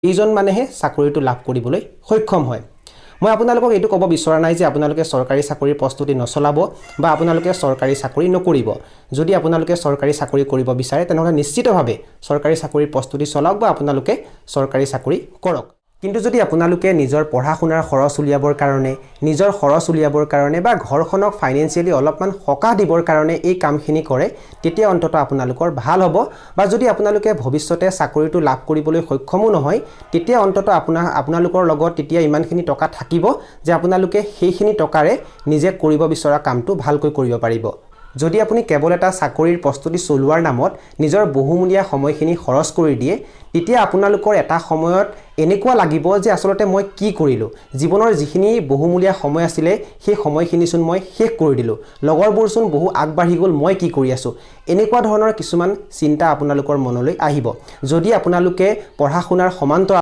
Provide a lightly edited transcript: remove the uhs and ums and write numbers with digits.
এইজন মানেহে চাকৰিটো লাভ কৰিবলৈ সক্ষম হয় মই আপোনালোকক এইটো ক'ব বিচৰা নাই যে আপোনালোকে চৰকাৰী চাকৰিৰ প্ৰস্তুতি নচলাব বা আপোনালোকে চৰকাৰী চাকৰি নকৰিব যদি আপোনালোকে চৰকাৰী চাকৰি কৰিব বিচাৰে তেনেহলে নিশ্চিতভাৱে চৰকাৰী চাকৰিৰ প্ৰস্তুতি চলাওক বা আপোনালোকে চৰকাৰী চাকৰি কৰক কিন্তু যদি আপোনালোকে নিজৰ পঢ়া-শুনাৰ খৰচ উলিয়াবৰ কাৰণে বা ঘৰখনক ফাইনেন্সিয়ালি অলপমান সকাহ দিবৰ কাৰণে এই কামখিনি কৰে তেতিয়া অন্তত আপোনালোকৰ ভাল হ'ব বা যদি আপোনালোকে ভৱিষ্যতে চাকৰিটো লাভ কৰিবলৈ সক্ষমো নহয় তেতিয়া অন্তত আপোনালোকৰ লগত তেতিয়া ইমানখিনি টকা থাকিব যে আপোনালোকে সেইখিনি টকাৰে নিজে কৰিব বিচৰা কামটো ভালকৈ কৰিব পাৰিব যদি আপুনি কেৱল এটা চাকৰিৰ প্ৰস্তুতি চলোৱাৰ নামত নিজৰ বহুমূলীয়া সময়খিনি খৰচ কৰি দিয়ে তেতিয়া আপোনালোকৰ এটা সময়ত এনেকুৱা লাগিব যে আসলতে মই কি কৰিলো জীৱনৰ যিখিনি বহুমূলীয়া সময় আছিল সেই সময়খিনিচোন মই শেষ কৰি দিলো লগৰবোৰচোন বহু আগবাঢ়ি গল মই কি কৰি আছো এনেকুৱা ধৰণৰ কিছুমান চিন্তা আপোনালোকৰ মনলৈ আহিব যদি আপোনালোকে পঢ়া-শুনাৰ সমান্তৰাল